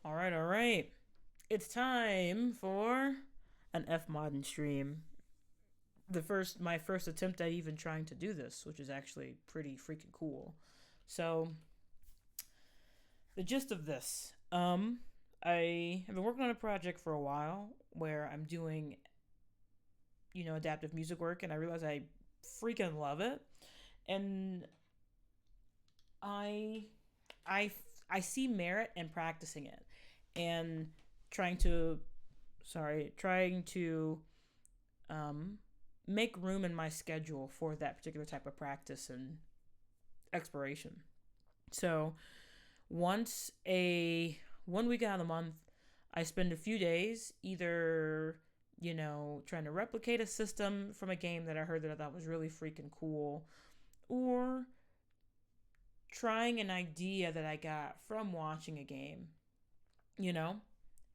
All right, all right. It's time for an Fmoddin stream. My first attempt at even trying to do this, which is actually pretty freaking cool. So, the gist of this, I have been working on a project for a while where I'm doing, adaptive music work, and I realize I freaking love it, and I, I, I see merit in practicing it, and trying to, trying to um, make room in my schedule for that particular type of practice and exploration. So once a 1 week out of the month, I spend a few days either trying to replicate a system from a game that I heard that I thought was really freaking cool, or trying an idea that I got from watching a game, you know,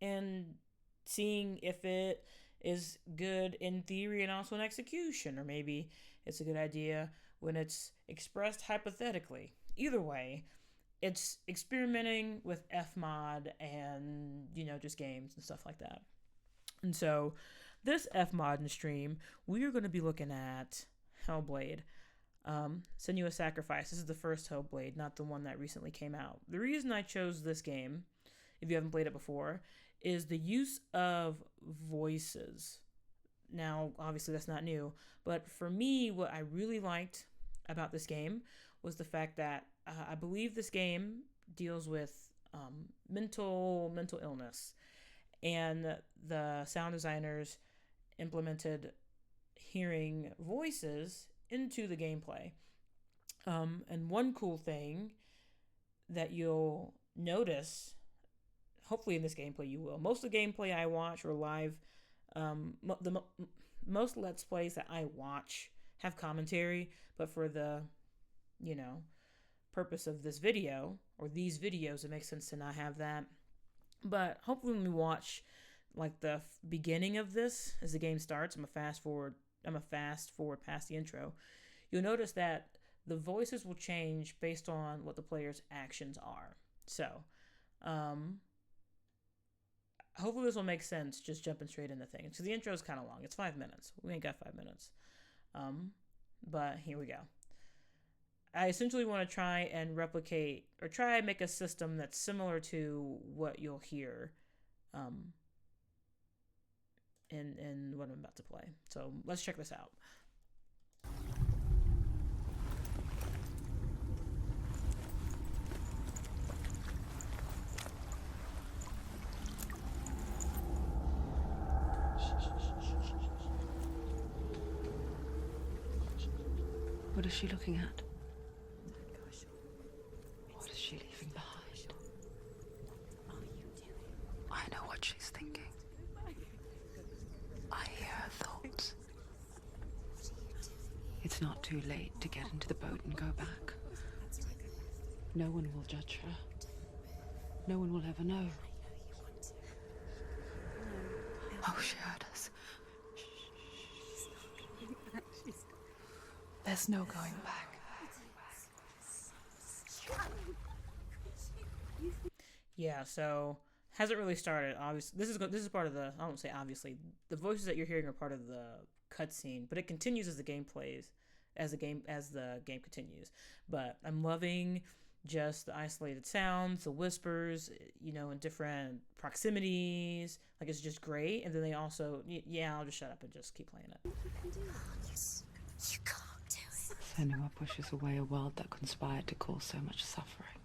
and seeing if it is good in theory and also in execution, or maybe it's a good idea when it's expressed hypothetically. Either way, it's experimenting with FMOD and, just games and stuff like that. And so, this FMOD stream, we are going to be looking at Hellblade. Senua Sacrifice. This is the first Hellblade, not the one that recently came out. The reason I chose this game, if you haven't played it before, is the use of voices. Now, obviously, that's not new, but for me, what I really liked about this game was the fact that I believe this game deals with mental illness, and the sound designers implemented hearing voices into the gameplay. And one cool thing that you'll notice, hopefully in this gameplay you will, most of the gameplay I watch or live, most Let's Plays that I watch have commentary, but for the, you know, purpose of this video, or these videos, it makes sense to not have that. But hopefully when we watch like the beginning of this, as the game starts, I'm a fast forward past the intro. You'll notice that the voices will change based on what the player's actions are. So, hopefully this will make sense. Just jumping straight into things, because the intro is kind of long. It's 5 minutes. We ain't got 5 minutes. But here we go. I essentially want to try and replicate, or try and make a system that's similar to what you'll hear in what I'm about to play. So let's check this out. What is she looking at? What is she leaving behind? I know what she's thinking. I hear her thoughts. It's not too late to get into the boat and go back. No one will judge her. No one will ever know. Oh, she heard us. There's no going back. Yeah, so hasn't really started. Obviously, this is part of the. I won't say obviously. The voices that you're hearing are part of the cutscene, but it continues as the game plays, as the game continues. But I'm loving just the isolated sounds, the whispers, in different proximities. Like, it's just great. And then they also, yeah, I'll just shut up and just keep playing it. You can't do it. Senua pushes away a world that conspired to cause so much suffering.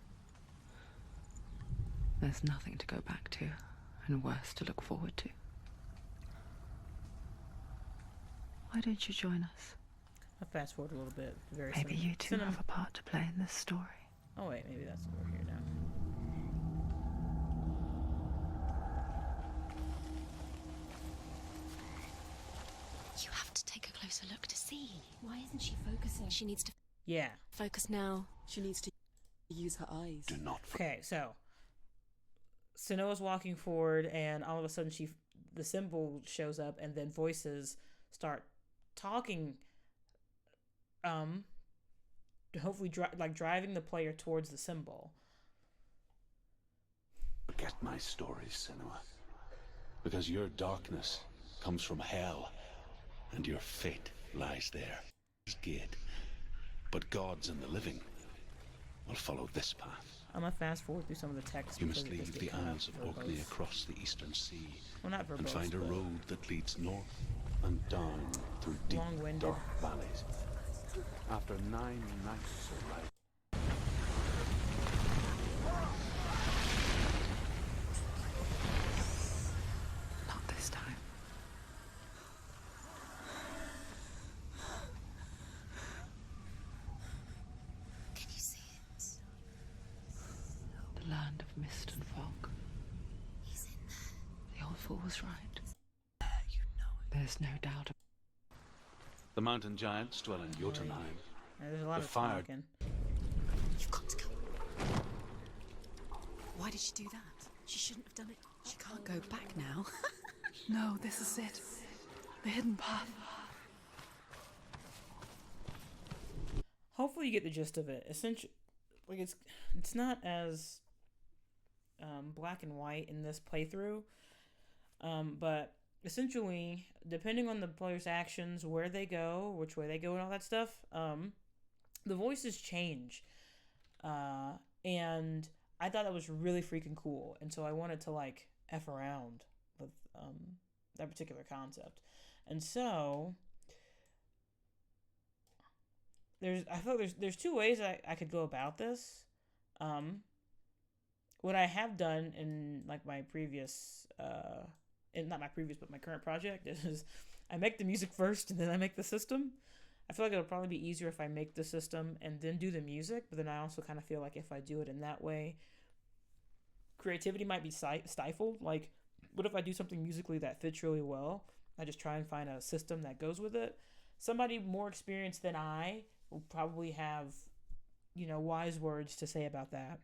There's nothing to go back to, and worse to look forward to. Why don't you join us? I'll fast forward a little bit. Very Maybe you two have a part to play in this story. Oh wait, maybe that's over here now. You have to take a closer look to see. Why isn't she focusing? She needs to Yeah. focus now. She needs to use her eyes. Do not. Okay, so Senua's walking forward, and all of a sudden the symbol shows up, and then voices start talking. Hopefully, driving the player towards the symbol. forget my stories, Senua. Because your darkness comes from hell, and your fate lies there. Gate. But gods and the living will follow this path. I'm gonna fast forward through some of the text. You must leave the Isles of Orkney across the eastern sea, and find a road that leads north and down through deep, dark valleys. After 9 nights of ride. Not this time. Can you see it? The land of mist and fog. He's in there. The old fool was right. There's no doubt. The mountain giants dwell in Jotunheim. There's a lot The of fire- talking. You've got to go. Why did she do that? She shouldn't have done it. She can't go back now. No, this is it. The hidden path. Hopefully you get the gist of it. Essentially, like it's not as black and white in this playthrough, but essentially, depending on the player's actions, where they go, which way they go, and all that stuff, the voices change. And I thought that was really freaking cool, and so I wanted to like F around with that particular concept. And so I feel like there's two ways I could go about this. What I have done in like my previous not my previous but my current project is I make the music first and then I make the system. I feel like it'll probably be easier if I make the system and then do the music, but then I also kind of feel like if I do it in that way, creativity might be stifled. Like, what if I do something musically that fits really well? I just try and find a system that goes with it. Somebody more experienced than I will probably have, wise words to say about that.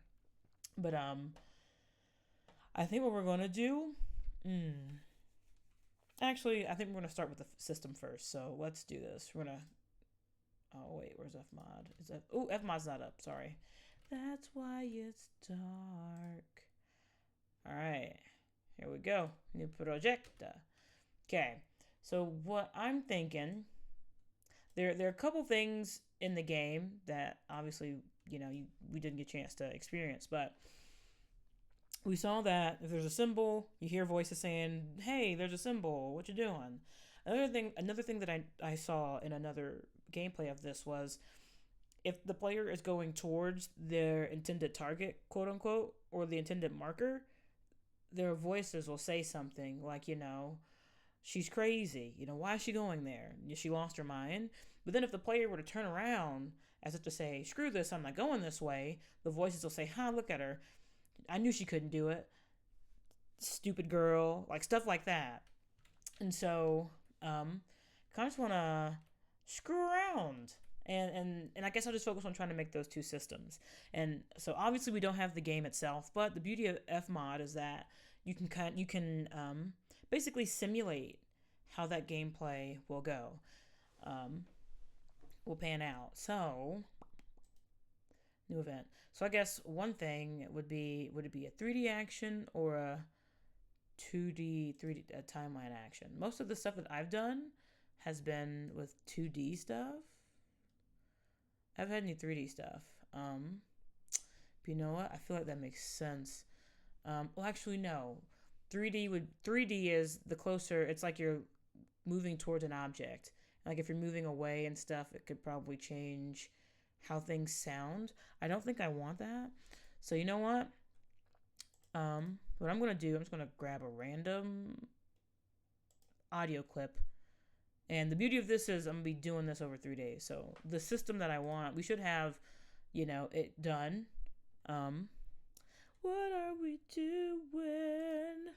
But I think what we're going to do, actually, I think we're going to start with the system first. So let's do this. We're going to, oh wait, where's FMOD? FMOD's not up, sorry. That's why it's dark. All right, here we go. New project. Okay, so what I'm thinking, there are a couple things in the game that obviously, we didn't get a chance to experience, but we saw that if there's a symbol, you hear voices saying, "Hey, there's a symbol. What you doing?" Another thing that I saw in another gameplay of this was if the player is going towards their intended target, quote unquote, or the intended marker, their voices will say something like, she's crazy. Why is she going there? She lost her mind. But then if the player were to turn around as if to say, screw this, I'm not going this way, the voices will say, "Ha, look at her. I knew she couldn't do it. Stupid girl," like stuff like that. And so, kind of just want to screw around. And I guess I'll just focus on trying to make those two systems. And so obviously we don't have the game itself, but the beauty of FMOD is that you can basically simulate how that gameplay will go, will pan out. So new event. So I guess one thing would it be a 3D action or a 3D timeline action? Most of the stuff that I've done has been with 2D stuff. I haven't had any 3D stuff. But you know what? I feel like that makes sense. Well, actually, no. 3D is the closer. It's like you're moving towards an object. Like if you're moving away and stuff, it could probably change how things sound. I don't think I want that. So you know what? What I'm gonna do, I'm just gonna grab a random audio clip. And the beauty of this is I'm going to be doing this over 3 days. So the system that I want, we should have, it done. What are we doing?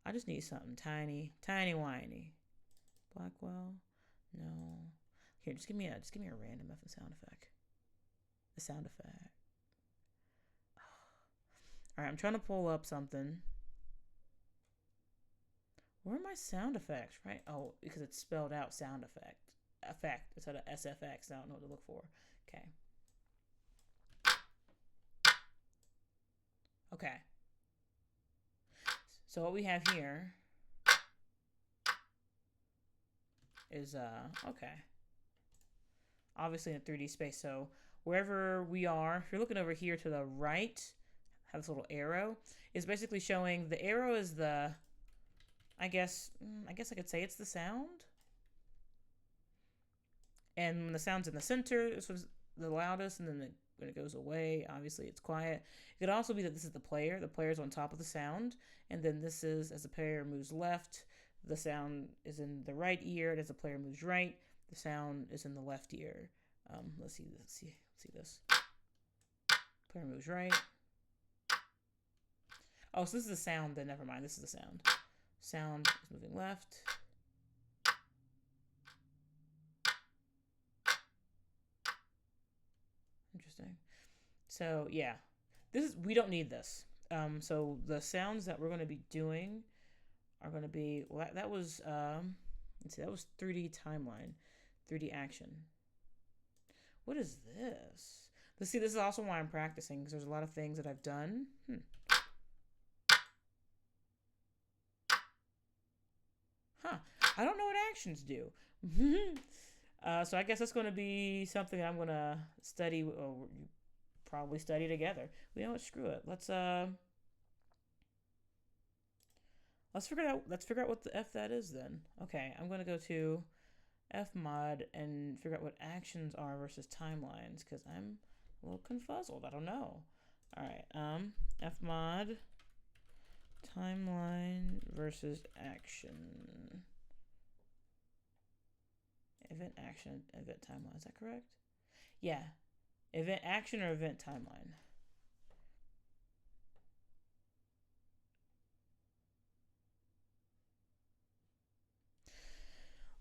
I just need something tiny whiny. Blackwell? No. Here, just give me a random effing sound effect. A sound effect. All right, I'm trying to pull up something. Where are my sound effects, right? Oh, because it's spelled out sound effect. Instead of SFX. I don't know what to look for. Okay. Okay. So what we have here is, okay. Obviously in a 3D space. So wherever we are, if you're looking over here to the right, have this little arrow. It's basically showing the arrow is the, I guess I could say it's the sound. And when the sound's in the center, this was the loudest, and then when it goes away, obviously it's quiet. It could also be that this is the player. The player's on top of the sound, and then this is, as the player moves left, the sound is in the right ear, and as the player moves right, the sound is in the left ear. Let's see this. Player moves right. Oh, so this is the sound, then never mind. This is the sound. Sound is moving left. Interesting. So yeah, we don't need this. So the sounds that we're going to be doing are going to be, well, that was let's see, that was 3D timeline, 3D action. What is this? Let's see. This is also why I'm practicing, because there's a lot of things that I've done. Huh. I don't know what actions do. So I guess that's going to be something I'm going to study, or probably study together. You know what? Screw it. Let's figure out what the F that is then. Okay, I'm going to go to FMOD and figure out what actions are versus timelines, because I'm a little confuzzled. I don't know. All right. FMOD timeline versus action. Event action, event timeline. Is that correct? Yeah. Event action or event timeline.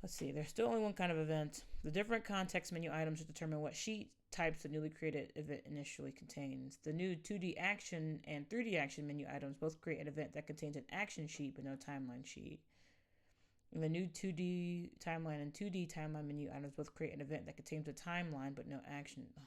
Let's see. There's still only one kind of event. The different context menu items determine what sheet types the newly created event initially contains. The new 2D action and 3D action menu items both create an event that contains an action sheet but no timeline sheet. And the new 2D timeline and 2D timeline menu items both create an event that contains a timeline but no action. Oh,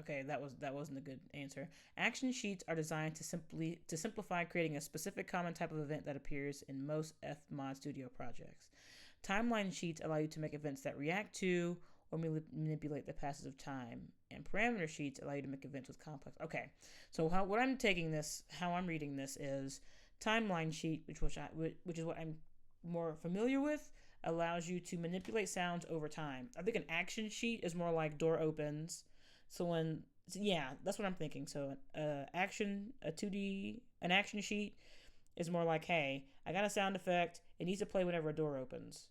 okay, that wasn't a good answer. Action sheets are designed to simplify creating a specific common type of event that appears in most FMOD Studio projects. Timeline sheets allow you to make events that react to or manipulate the passage of time, and parameter sheets allow you to make events with complex. Okay, so how I'm reading this is timeline sheet, which is what I'm more familiar with, allows you to manipulate sounds over time. I think an action sheet is more like door opens. Yeah, that's what I'm thinking. So an action sheet is more like, hey, I got a sound effect. It needs to play whenever a door opens.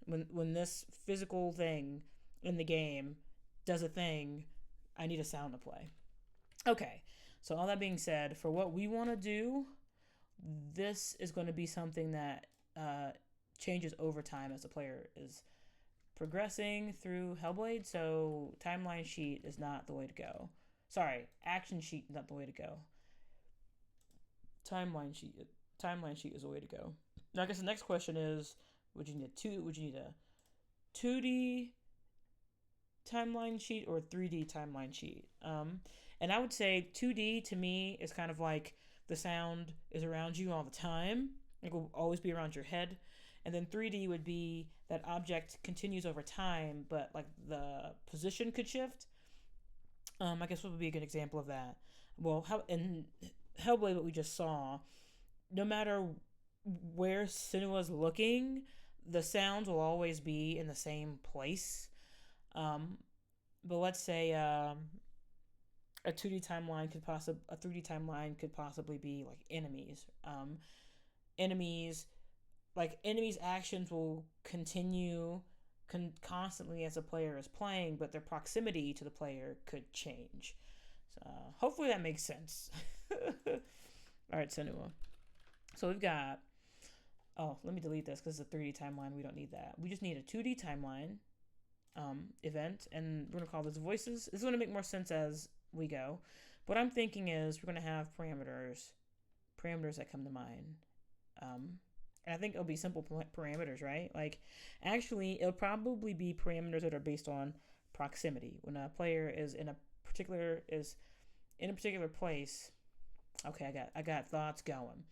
When this physical thing in the game does a thing, I need a sound to play. Okay, so all that being said, for what we want to do, this is going to be something that changes over time as the player is progressing through Hellblade. So timeline sheet is not the way to go. Sorry, action sheet is not the way to go. Timeline sheet is the way to go. Now I guess the next question is, would you need a 2D timeline sheet or 3D timeline sheet? And I would say 2D to me is kind of like the sound is around you all the time. It will always be around your head. And then 3D would be that object continues over time, but like the position could shift. I guess what would be a good example of that? Well, how in Hellblade, what we just saw, no matter where Senua's looking, the sounds will always be in the same place. But let's say a 3D timeline could possibly be like enemies. Enemies' actions will continue constantly as a player is playing, but their proximity to the player could change. So, hopefully that makes sense. All right, Senua. So we've got. Oh, let me delete this because it's a 3D timeline. We don't need that. We just need a 2D timeline event, and we're gonna call this voices. This is gonna make more sense as we go. What I'm thinking is we're gonna have parameters that come to mind. And I think it'll be simple parameters, right? Like, actually, it'll probably be parameters that are based on proximity. When a player is in a particular place. Okay, I got thoughts going.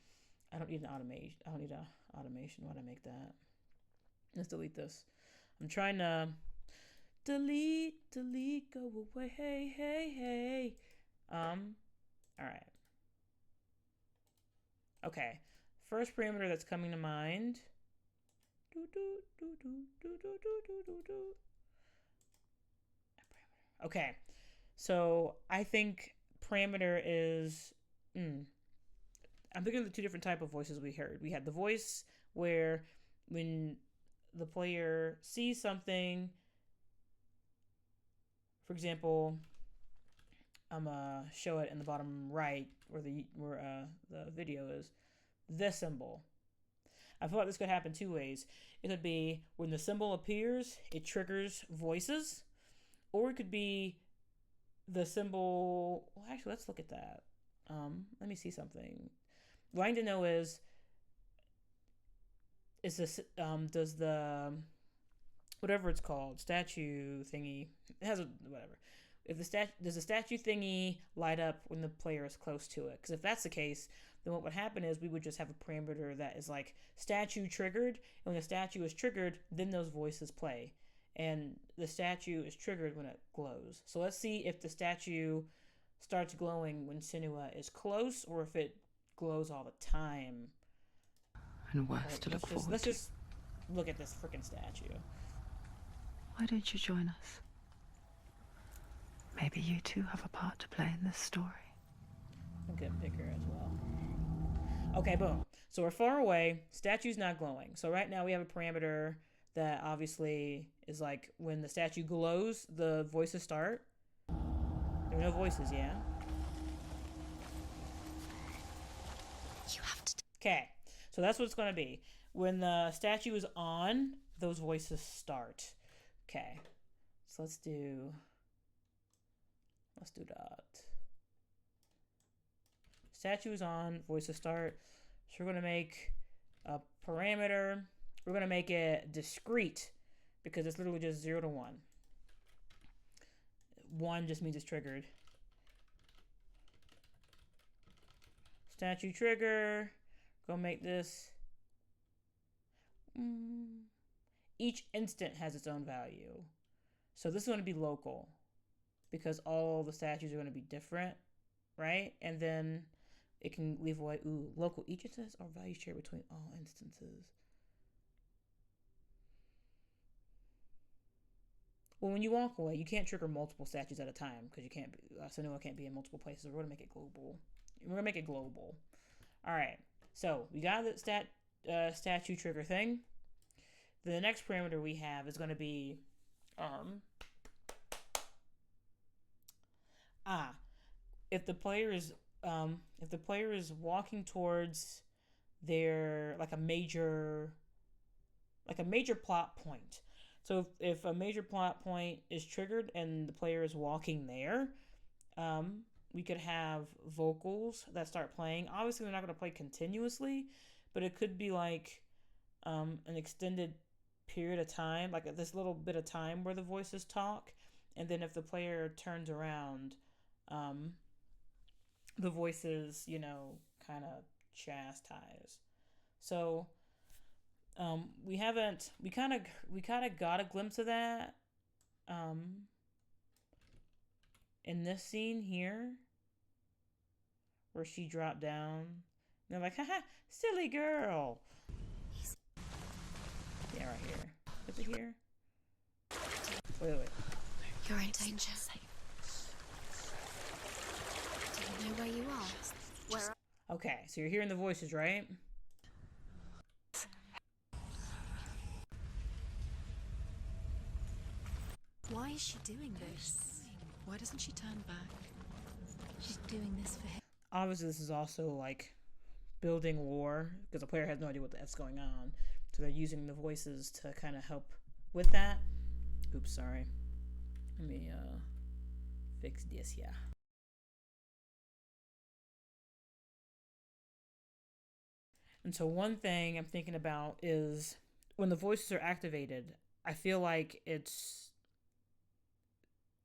I don't need an automation. I don't need a automation. Why'd I make that? Let's delete this. I'm trying to delete, go away, hey. All right. Okay. First parameter that's coming to mind. Okay. So I think parameter is. I'm thinking of the two different type of voices we heard. We had the voice where when the player sees something, for example, I'm gonna show it in the bottom right where the video is. This symbol. I feel like this could happen two ways. It could be when the symbol appears, it triggers voices, or it could be the symbol. Well, actually, let's look at that. Let me see something. What I need to know is this does the whatever it's called statue thingy, it has a whatever, if the does the statue thingy light up when the player is close to it? Because if that's the case, then what would happen is we would just have a parameter that is like statue triggered, and when the statue is triggered, then those voices play, and the statue is triggered when it glows. So let's see if the statue starts glowing when Senua is close, or if it glows all the time. And worse to look forward to. Let's just look at this freaking statue. Why don't you join us? Maybe you too have a part to play in this story. I'll get bigger as well. Okay, boom. So we're far away. Statue's not glowing. So right now we have a parameter that obviously is like when the statue glows, the voices start. There are no voices, yeah? You have to. Okay, so that's what it's going to be. When the statue is on, those voices start. Okay, so let's do that. Statue is on, voices start. So we're going to make a parameter. We're going to make it discrete because it's literally just 0 to 1. 1 just means it's triggered. Statue trigger. Go make this. Each instant has its own value. So this is going to be local because all the statues are going to be different, right? And then it can leave away, local. Each instance or value shared between all instances. Well, when you walk away, you can't trigger multiple statues at a time because you can't be, Senua can't be in multiple places. We're going to make it global. All right. So we got the statue trigger thing. The next parameter we have is going to be if the player is walking towards their like a major plot point. So if a major plot point is triggered and the player is walking there, we could have vocals that start playing. Obviously, they're not going to play continuously, but it could be like an extended period of time, like this little bit of time where the voices talk, and then if the player turns around, the voices, kind of chastise. So we kind of got a glimpse of that in this scene here where she dropped down. And they're like, haha, silly girl. Yeah, right here. Is it here? Wait. You're in danger. Do you know where you are? Okay, so you're hearing the voices, right? Why is she doing this? Why doesn't she turn back? She's doing this for him. Obviously, this is also like building lore because the player has no idea what the F's going on. So they're using the voices to kind of help with that. Oops, sorry. Let me fix this here. And so one thing I'm thinking about is when the voices are activated, I feel like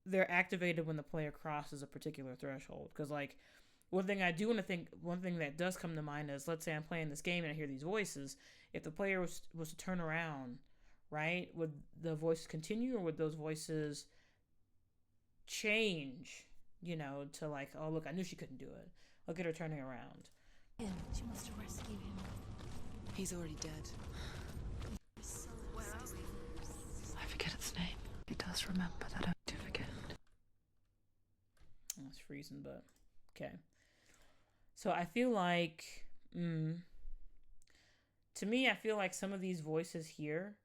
they're activated when the player crosses a particular threshold. Because like one thing that does come to mind is, let's say I'm playing this game and I hear these voices. If the player was to turn around, right, would the voices continue, or would those voices change, to like, oh look, I knew she couldn't do it. Look at her turning around. She wants to rescue him. He's already dead. I forget its name. He does remember that I do forget. That's freezing, but okay. So I feel like, to me, I feel like some of these voices here,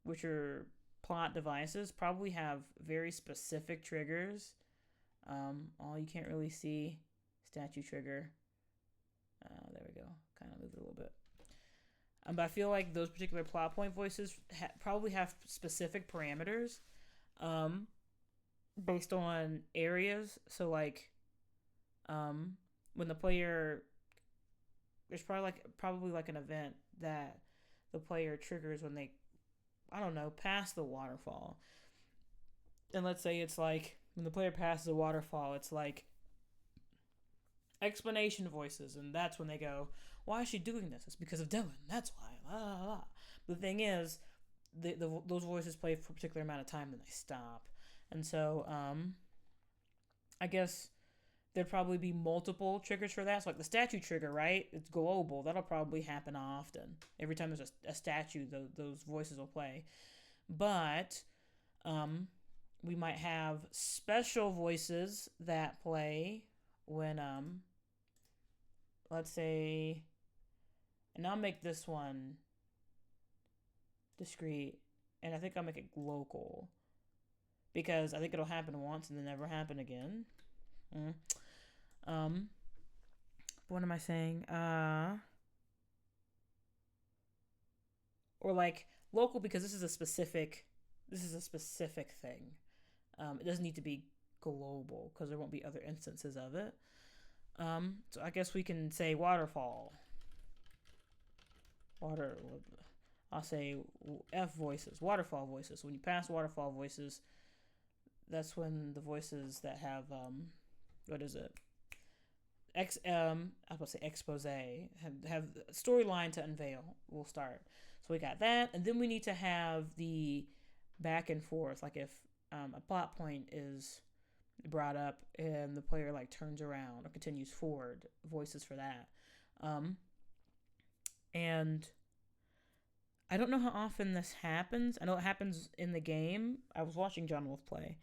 which are plot devices, probably have very specific triggers. Oh, you can't really see statue trigger. There we go. Kind of move it a little bit. But I feel like those particular plot point voices probably have specific parameters, based on areas. So like, when the player, there's probably like an event that the player triggers when they, I don't know, pass the waterfall. And let's say it's like when the player passes a waterfall, it's like explanation voices, and that's when they go, why is she doing this? It's because of Dylan. That's why. Blah, blah, blah. The thing is, those voices play for a particular amount of time, then they stop. And so, I guess there'd probably be multiple triggers for that. So like the statue trigger, right? It's global. That'll probably happen often. Every time there's a statue, those voices will play. But we might have special voices that play when, let's say, and I'll make this one discrete, and I think I'll make it local, because I think it'll happen once and then never happen again. What am I saying? Or like local, because this is a specific thing. It doesn't need to be global, because there won't be other instances of it. So I guess we can say waterfall. I'll say F voices, waterfall voices. When you pass waterfall voices, that's when the voices that have, what is it? I was about to say expose, have storyline to unveil will start. So we got that, and then we need to have the back and forth. Like if a plot point is brought up and the player like turns around or continues forward, voices for that. And I don't know how often this happens. I know it happens in the game. I was watching John Wolf play,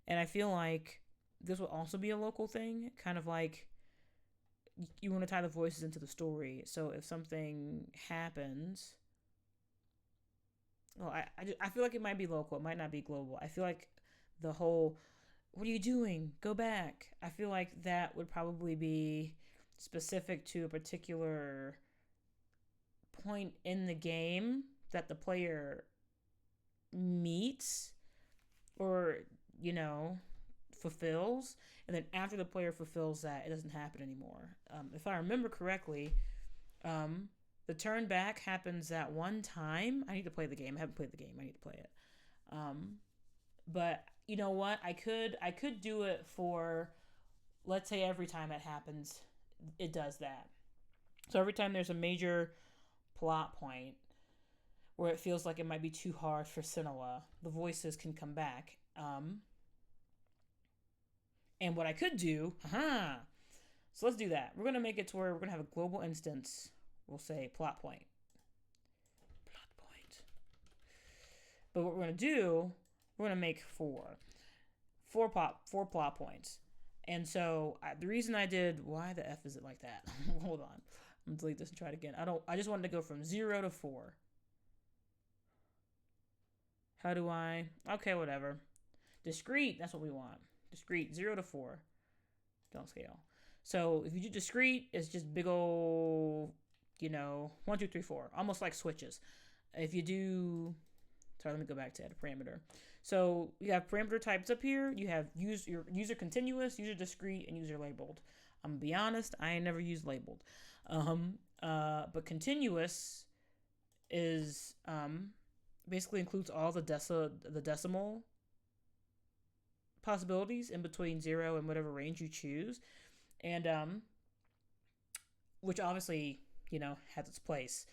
and I feel like this will also be a local thing, kind of like you want to tie the voices into the story. So if something happens, well, I feel like it might be local. It might not be global. I feel like the whole, what are you doing? Go back. I feel like that would probably be specific to a particular point in the game that the player meets or, fulfills. And then after the player fulfills that, it doesn't happen anymore. If I remember correctly, the turn back happens that one time. I need to play the game. I haven't played the game. I need to play it. But you know what? I could do it for, let's say every time it happens, it does that. So every time there's a major plot point where it feels like it might be too hard for Senua, the voices can come back. And what I could do, so let's do that. We're going to make it to where we're going to have a global instance. We'll say plot point. But what we're going to do, we're going to make four plot points. And so the reason I did, why the F is it like that? Hold on. I'm going to delete this and try it again. I just wanted to go from 0 to 4. How do I? Okay, whatever. Discrete, that's what we want. Discrete, 0 to 4. Don't scale. So if you do discrete, it's just big old, 1, 2, 3, 4. Almost like switches. If you do, sorry, let me go back to add a parameter. So you have parameter types up here. You have user continuous, user discrete, and user labeled. I'm going to be honest, I ain't never used labeled. But continuous is basically includes all the decimal possibilities in between 0 and whatever range you choose, and which obviously has its place.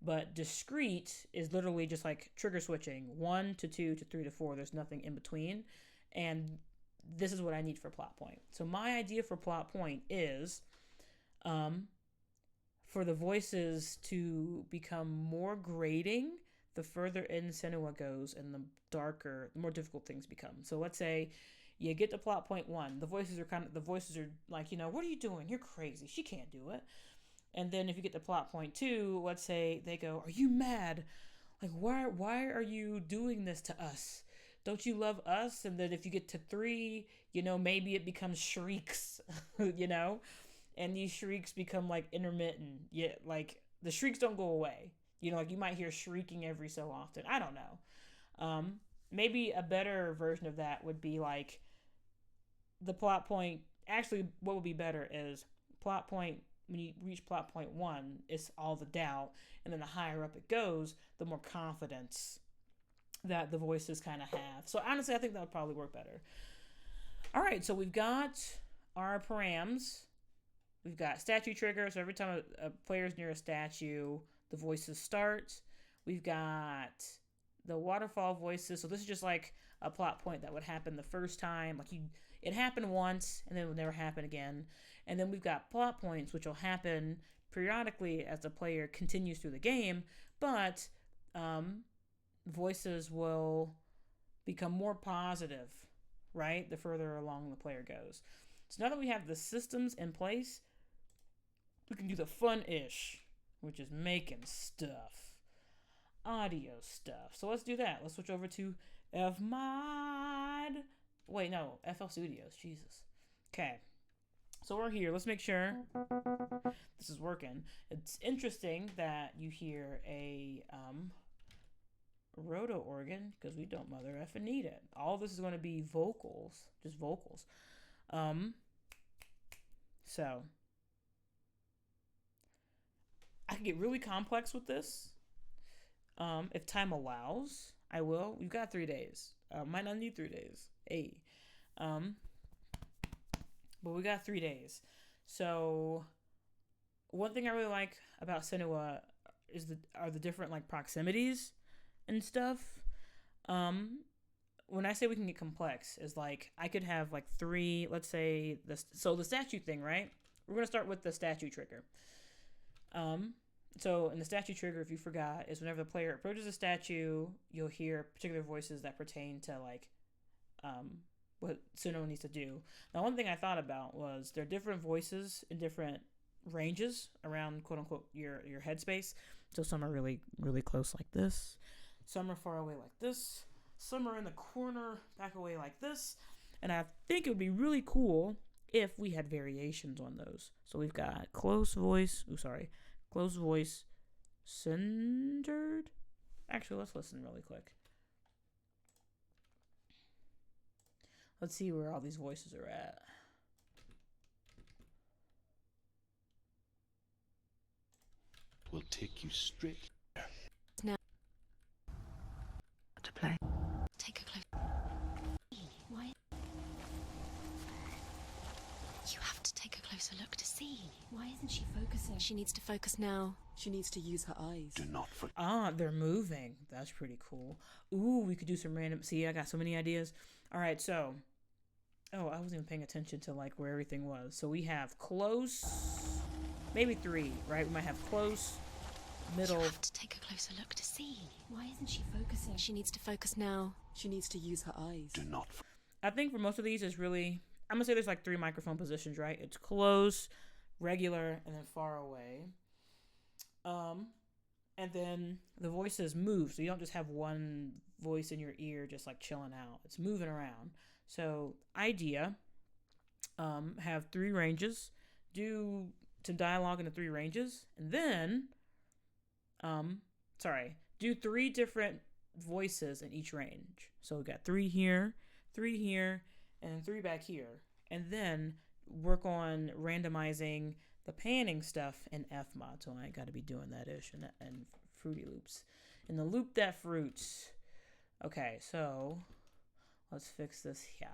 But discrete is literally just like trigger switching 1 to 2 to 3 to 4. There's nothing in between, and this is what I need for plot point. So my idea for plot point is for the voices to become more grating the further in Senua goes and the more difficult things become. So let's say you get to plot point 1. The voices are like, what are you doing? You're crazy. She can't do it. And then if you get to plot point 2, let's say they go, are you mad? Like, why are you doing this to us? Don't you love us? And then if you get to 3, maybe it becomes shrieks, and these shrieks become like intermittent. Yeah, like the shrieks don't go away. Like you might hear shrieking every so often. I don't know. Maybe a better version of that would be like the plot point. Actually, what would be better is plot point. When you reach plot point 1, it's all the doubt, and then the higher up it goes, the more confidence that the voices kind of have. So honestly, I think that would probably work better. All right, so we've got our params. We've got statue trigger, so every time a player's near a statue, the voices start. We've got the waterfall voices, so this is just like a plot point that would happen the first time. Like it happened once, and then it would never happen again. And then we've got plot points, which will happen periodically as the player continues through the game, but voices will become more positive, right, the further along the player goes. So now that we have the systems in place, we can do the fun-ish, which is making stuff, audio stuff. So let's do that. Let's switch over to FMOD. Wait, no, FL Studios. Jesus. Okay. So we're here. Let's make sure this is working. It's interesting that you hear a roto organ because we don't mother effing need it. All this is going to be vocals, just vocals. So I can get really complex with this. If time allows, I will. We've got 3 days. Might not need 3 days. Hey. But we got 3 days. So one thing I really like about Senua are the different like proximities and stuff. When I say we can get complex, is like I could have like 3, let's say the statue thing, right? We're gonna start with the statue trigger. So in the statue trigger, if you forgot, is whenever the player approaches a statue, you'll hear particular voices that pertain to like what Senua needs to do. Now, one thing I thought about was there are different voices in different ranges around quote unquote your headspace. So some are really, really close like this. Some are far away like this. Some are in the corner, back away like this. And I think it would be really cool if we had variations on those. So we've got close voice, centered. Actually, let's listen really quick. Let's see where all these voices are at. We'll take you straight there. Now To play. take a close. Why? You have to take a closer look to see. Why isn't she focusing? She needs to focus now. She needs to use her eyes. Do not forget. They're moving. That's pretty cool. Ooh, we could do some random. See, I got so many ideas. All right, so. Oh, I wasn't even paying attention to like where everything was. So we have close, maybe 3, right? We might have close, middle. You have to take a closer look to see. Why isn't she focusing? She needs to focus now. She needs to use her eyes. Do not forget. I think for most of these is really, I'm gonna say there's like 3 microphone positions, right? It's close, regular, and then far away. And then the voices move, so you don't just have one voice in your ear just like chilling out. It's moving around. So idea, have 3 ranges, do some dialogue in the 3 ranges, and then, do 3 different voices in each range. So we got 3 here, and then 3 back here. And then work on randomizing the panning stuff in FMOD, so I ain't got to be doing that ish and Fruity Loops. And the loop that fruits. Okay, so let's fix this here.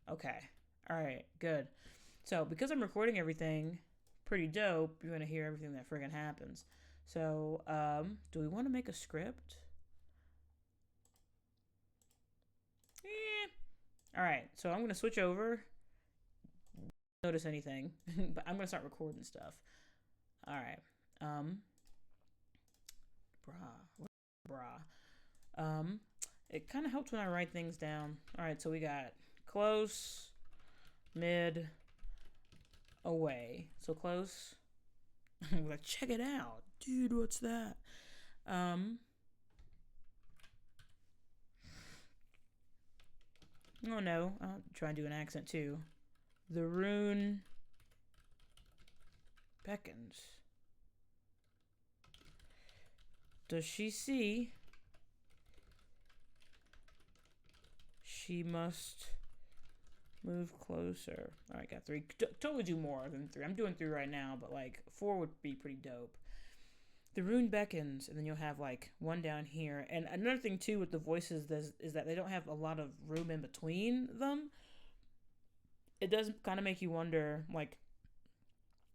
Okay, all right, good. So because I'm recording everything pretty dope, you're gonna hear everything that friggin' happens. So do we want to make a script? All right, so I'm gonna switch over. Notice anything, but I'm gonna start recording stuff. All right, it kind of helps when I write things down. All right, so we got close, mid, away. So close. I'm like, check it out, dude. What's that? Oh no, I'll try and do an accent too. The rune beckons. Does she see? She must move closer. All right, got 3. Totally do more than 3. I'm doing 3 right now, but like 4 would be pretty dope. The rune beckons, and then you'll have like 1 down here. And another thing too with the voices is that they don't have a lot of room in between them. It does kind of make you wonder, like,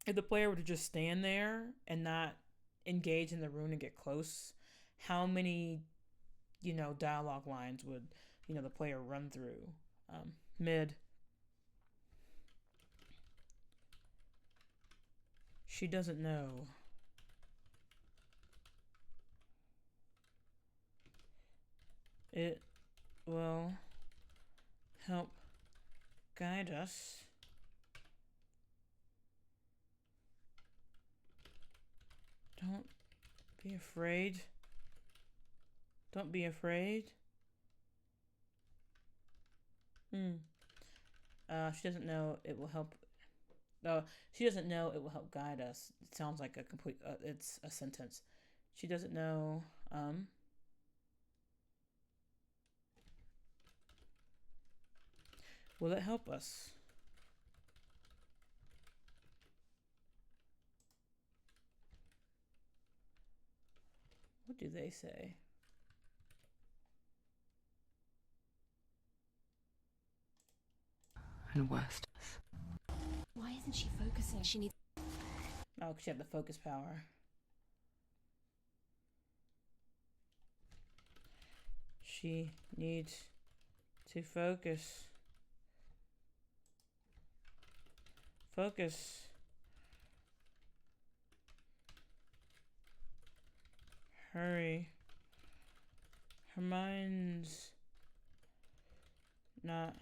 if the player were to just stand there and not engage in the rune and get close, how many, dialogue lines would, the player run through? Mid. She doesn't know. It will help guide us. Don't be afraid. Don't be afraid. She doesn't know it will help. She doesn't know it will help guide us. It sounds like a complete. It's a sentence. She doesn't know. Will it help us? What do they say? And worst. Why isn't she focusing? She needs. Oh, because she had the focus power. She needs to focus. Focus. Hurry. Her mind's not.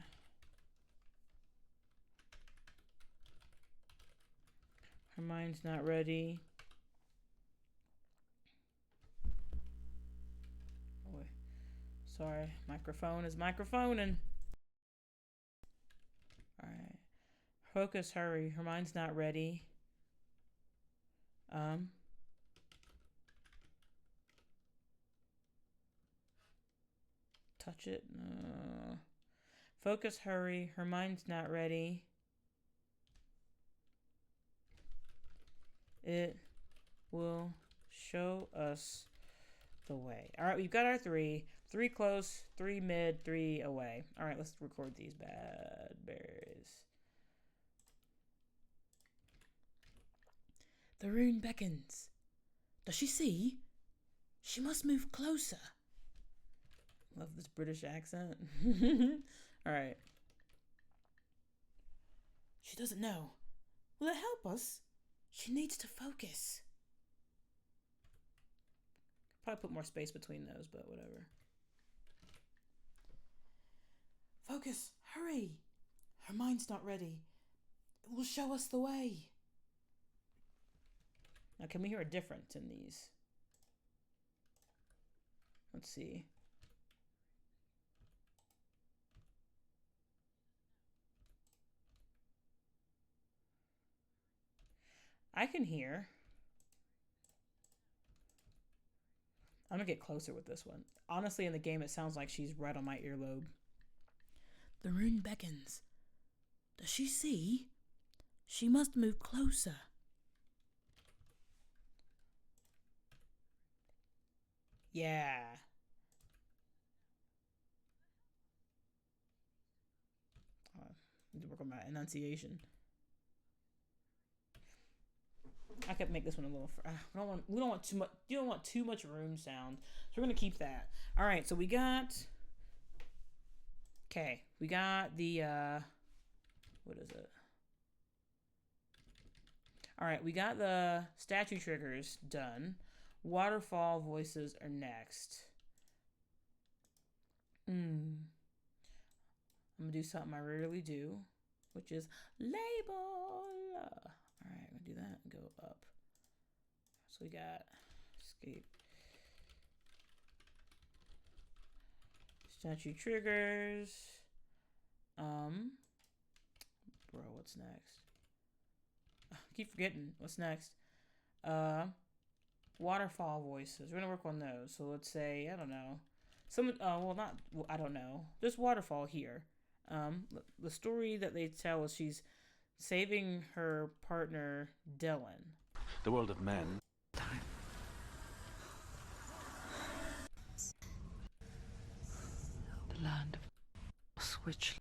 Her mind's not ready. Oh, sorry, microphone is microphoning. Alright. Focus, hurry. Her mind's not ready. Touch it. Focus, hurry. Her mind's not ready. It will show us the way. All right, we've got our 3. 3 close, 3 mid, 3 away. All right, let's record these bad berries. The rune beckons. Does she see? She must move closer. Love this British accent. All right. She doesn't know. Will it help us? She needs to focus. Probably put more space between those, but whatever. Focus, hurry. Her mind's not ready. It will show us the way. Now, can we hear a difference in these? Let's see. I can hear. I'm gonna get closer with this one. Honestly, in the game, it sounds like she's right on my earlobe. The rune beckons. Does she see? She must move closer. Yeah. I need to work on my enunciation. I could make this one a little. We don't want too much. You don't want too much room sound, so we're gonna keep that. All right. So we got. Okay, we got the. What is it? All right, we got the statue triggers done. Waterfall voices are next. I'm gonna do something I rarely do, which is label. All right, I'm gonna do that and go up. So we got escape. Statue triggers. Bro, what's next? I keep forgetting. What's next? Waterfall voices. We're gonna work on those. So let's say, I don't know. I don't know. Just waterfall here. The story that they tell is she's saving her partner, Dylan. The world of men. Time. The land of switch.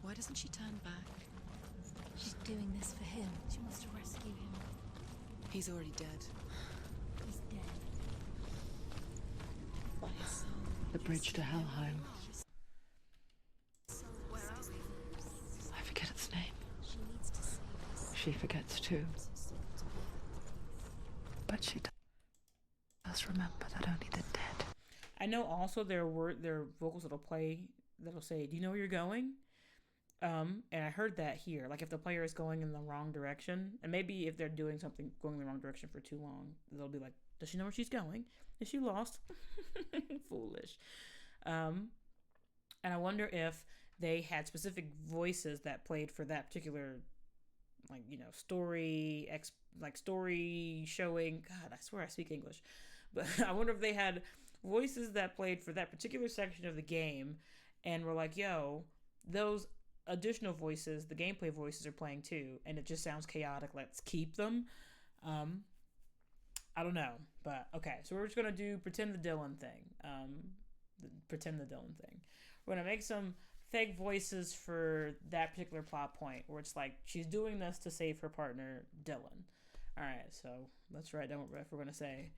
Why doesn't she turn back? She's doing this for him. She wants to rescue him. He's already dead. He's dead. By his soul. The bridge to Helheim. I forget its name. She needs to save us. She forgets too. But she does remember that only the dead. I know also there are vocals that'll say, "Do you know where you're going?" And I heard that here. Like if the player is going in the wrong direction, and maybe if they're doing something going in the wrong direction for too long, they'll be like, "Does she know where she's going? Is she lost?" Foolish. And I wonder if they had specific voices that played for that particular, like, you know, story showing. God, I swear I speak English, but I wonder if they had voices that played for that particular section of the game, and were like, "Yo, those additional voices, the gameplay voices are playing too, and it just sounds chaotic. Let's keep them." I don't know, but okay. So we're just gonna do pretend the Dylan thing. We're gonna make some fake voices for that particular plot point where it's like she's doing this to save her partner Dylan. All right, so let's write down what we're gonna say.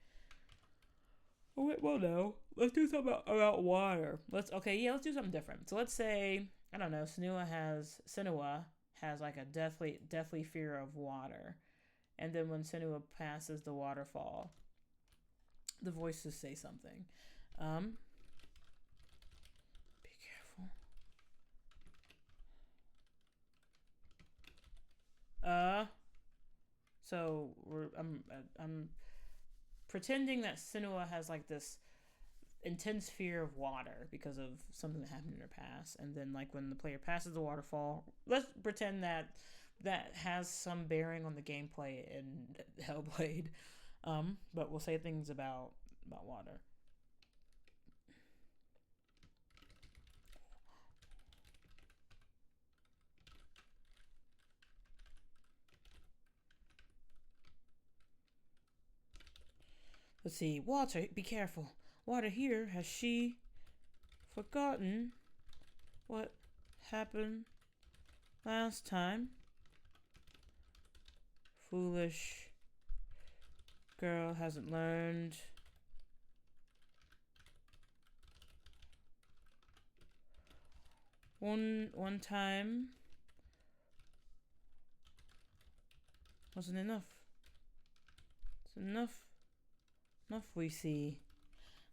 Oh wait, well no. Let's do something about water. Let's do something different. So let's say, I don't know, Senua has like a deathly fear of water. And then when Senua passes the waterfall, the voices say something. Be careful. So I'm pretending that Senua has like this intense fear of water because of something that happened in her past, and then like when the player passes the waterfall, let's pretend that has some bearing on the gameplay in Hellblade, but we'll say things about water. Let's see. Water, be careful. Water here, has she forgotten what happened last time? Foolish girl hasn't learned. One time wasn't enough. It's enough we see.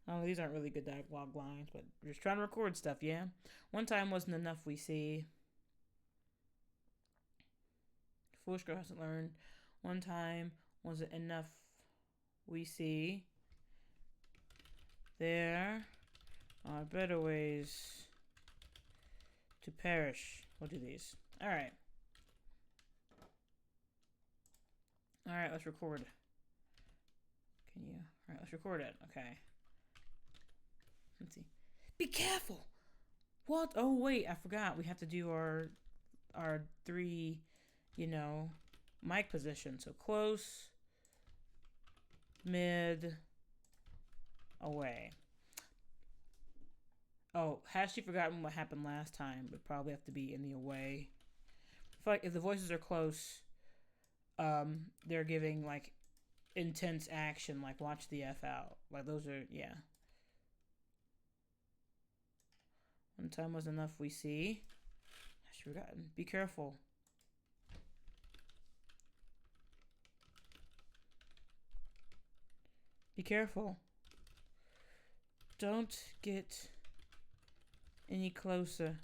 Oh, these aren't really good dialogue lines, but we're just trying to record stuff, yeah? One time wasn't enough we see. Foolish girl hasn't learned. One time wasn't enough we see. There are better ways to perish. We'll do these. Alright. All right, let's record. Can you? All right, let's record it. Okay. Let's see. Be careful. What? Oh wait, I forgot. We have to do our 3, mic positions. So close, mid, away. Oh, has she forgotten what happened last time? Would probably have to be in the away. I feel like if the voices are close, they're giving like intense action, like watch the F out. Like those are, yeah. One time was enough, we see. Has she forgotten? Be careful. Be careful. Don't get any closer.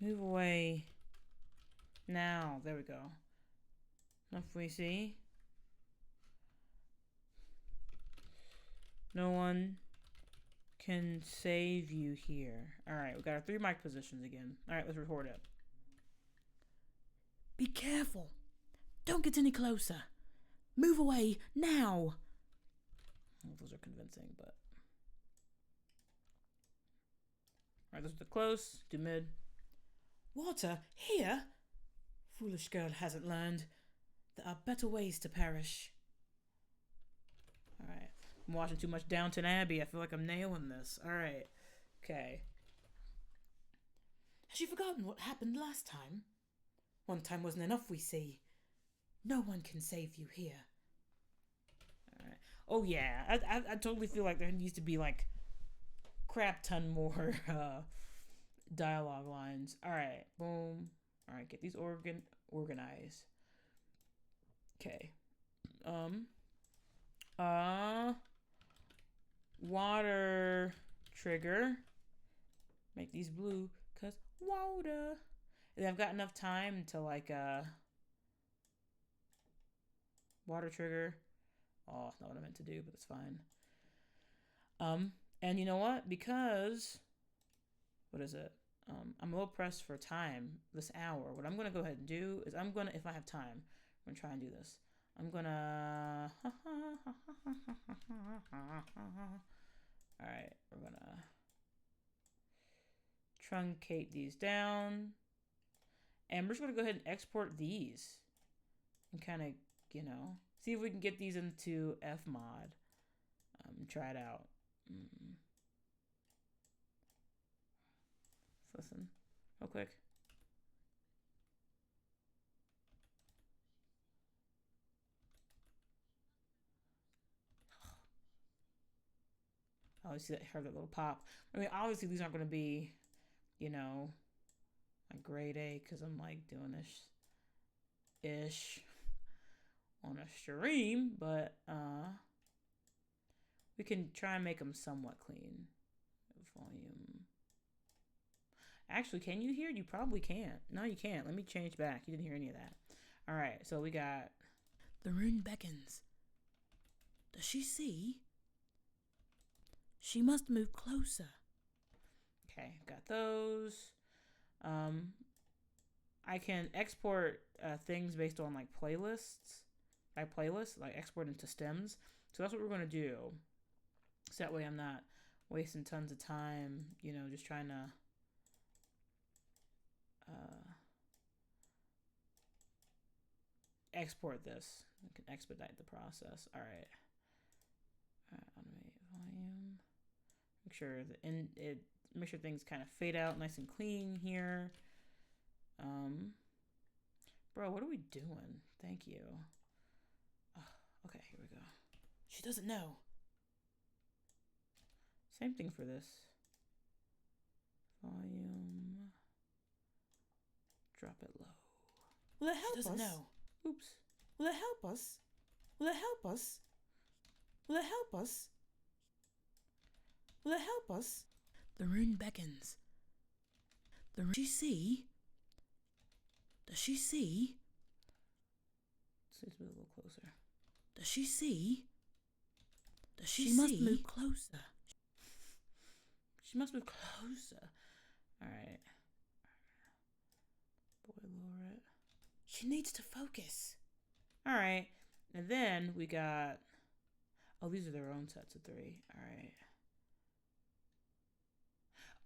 Move away. Now. There we go. Enough we see. No one can save you here. Alright, we got our 3 mic positions again. Alright, let's record it. Be careful. Don't get any closer. Move away now. Well, those are convincing, but. Alright, those are the close. Do mid. Water? Here? Foolish girl hasn't learned. There are better ways to perish. Alright. I'm watching too much Downton Abbey. I feel like I'm nailing this. Alright. Okay. Has she forgotten what happened last time? One time wasn't enough, we see. No one can save you here. Alright. Oh yeah. I totally feel like there needs to be like crap ton more dialogue lines. Alright. Boom. Alright, get these organized. Okay. Water trigger. Make these blue, cause water. And I've got enough time to like water trigger. Oh, not what I meant to do, but it's fine. And you know what? Because what is it? I'm a little pressed for time this hour. What I'm gonna go ahead and do is if I have time, I'm gonna try and do this. I'm gonna alright, we're gonna truncate these down. And we're just gonna go ahead and export these. And kinda, see if we can get these into FMOD. Try it out. Let's listen real quick. I always heard that little pop. I mean, obviously these aren't going to be, a grade A because I'm like doing this ish on a stream, but we can try and make them somewhat clean. Volume. Actually, can you hear? You probably can't. No, you can't. Let me change back. You didn't hear any of that. All right, so we got the rune beckons. Does she see? She must move closer. Okay, got those. I can export things based on like playlists. Like export into stems. So that's what we're gonna do. So that way I'm not wasting tons of time, just trying to export this. I can expedite the process. All right. Automate volume. Make sure things kind of fade out nice and clean here. Bro, what are we doing? Thank you. Okay, here we go. She doesn't know. Same thing for this. Volume. Drop it low. Will it help us? She doesn't know. Oops. Will it help us? Will it help us? Will it help us? Will it help us? The rune beckons. Does she see? Does she see? Let's move a little closer. Does she see? Does she see? She must move closer. She must move closer. Alright. Boy, lower it. She needs to focus. All right. And then we got... Oh, these are their own sets of 3. All right.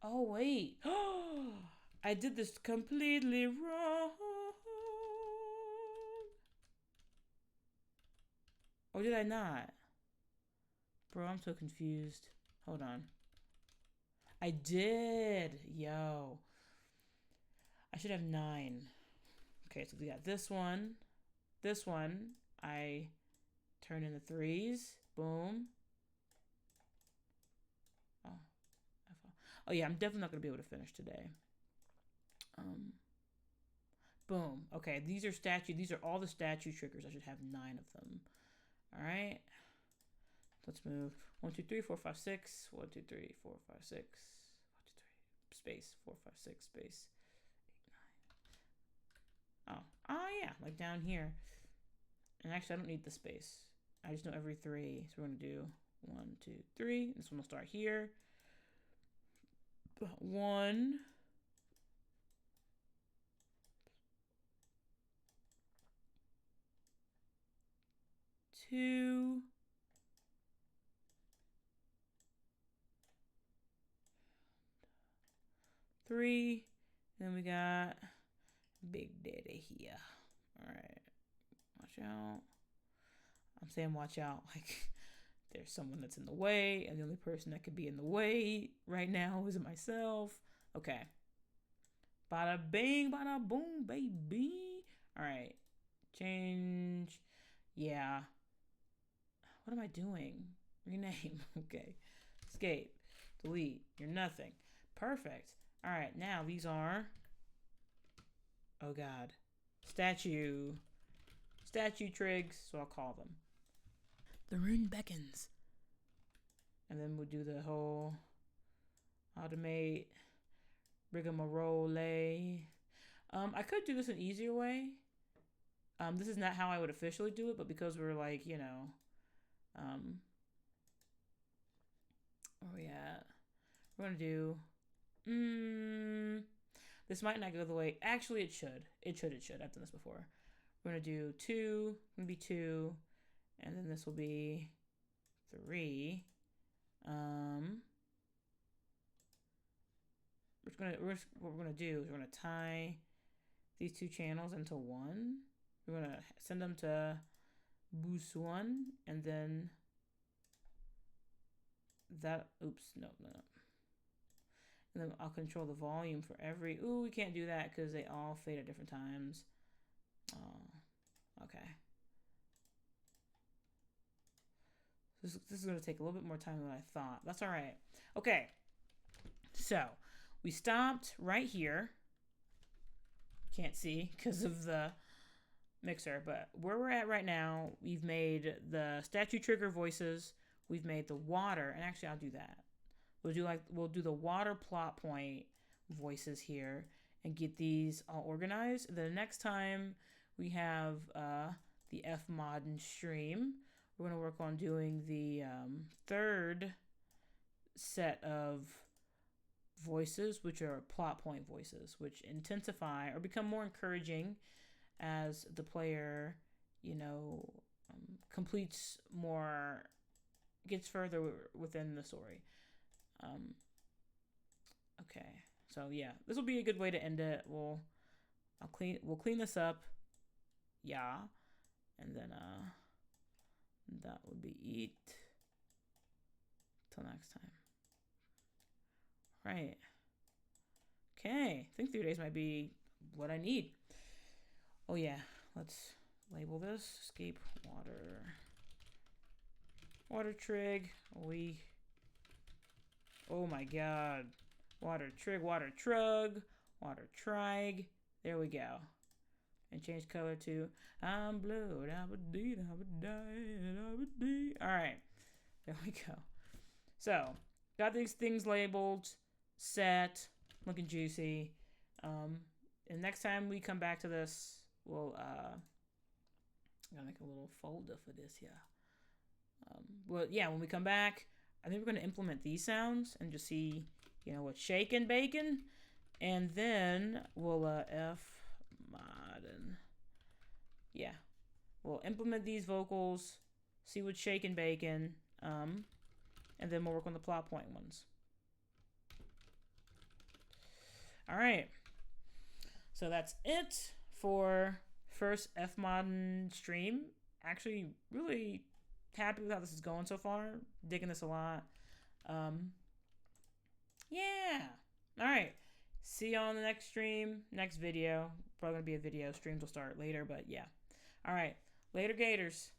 Oh, wait. I did this completely wrong. Or did I not? Bro, I'm so confused. Hold on. I did. Yo. I should have 9. Okay, so we got this one. This one. I turn in the 3s. Boom. Oh yeah, I'm definitely not gonna be able to finish today. Boom. Okay, these are statue. These are all the statue triggers. I should have 9 of them. All right. Let's move 1, 2, 3, 4, 5, 6. 1, 2, 3, 4, 5, 6. 1, 2, 3. Space. 4, 5, 6. Space. 8, 9. Oh yeah, like down here. And actually, I don't need the space. I just know every 3. So we're gonna do 1, 2, 3. This one will start here. 1. 2. 3. Then we got Big Daddy here. All right. Watch out. I'm saying watch out. Like, there's someone that's in the way, and the only person that could be in the way right now is myself. Okay. Bada bing, bada boom, baby. All right. Change. Yeah. What am I doing? Rename. Okay. Escape. Delete. You're nothing. Perfect. All right. Now these are... Oh, God. Statue trigs, so I'll call them. The rune beckons. And then we'll do the whole automate rigmarole. I could do this an easier way. This is not how I would officially do it, but because we're like, you know, where we at? We're gonna do, this might not go the way, actually it should. It should. I've done this before. We're gonna do 2, gonna be 2, and then this will be 3. What we're gonna do is we're gonna tie these 2 channels into one. We're gonna send them to boost 1, and then that. Oops, no. And then I'll control the volume for every. Ooh, we can't do that because they all fade at different times. Oh, okay. This is going to take a little bit more time than I thought. That's all right. Okay. So we stopped right here. Can't see because of the mixer, but where we're at right now, we've made the statue trigger voices. We've made the water, and actually I'll do that. We'll do the water plot point voices here and get these all organized. The next time we have the Fmoddin stream, we're going to work on doing the 3rd set of voices, which are plot point voices, which intensify or become more encouraging as the player, you know, completes more, gets further within the story. Okay, so yeah, this will be a good way to end it. We'll clean this up, yeah, and then that would be it. Till next time. Right. Okay, I think 3 days might be what I need. Oh yeah, let's label this escape water trig. Oh my god. Water trig, water trug, water trig. There we go. And change color to I'm blue. Alright. There we go. So, got these things labeled, set, looking juicy. And next time we come back to this, we'll gotta make a little folder for this here. Well, yeah, when we come back, I think we're going to implement these sounds and just see, you know, what's shaking, bacon. And then we'll Fmoddin. yeah, we'll implement these vocals, see what's shaking bacon, and then we'll work on the plot point ones. All right. So that's it for first Fmoddin stream. Actually, really happy with how this is going so far. Digging this a lot. Yeah. All right. See you on the next stream, next video. Probably gonna be a video. Streams will start later, but yeah. All right. Later, Gators.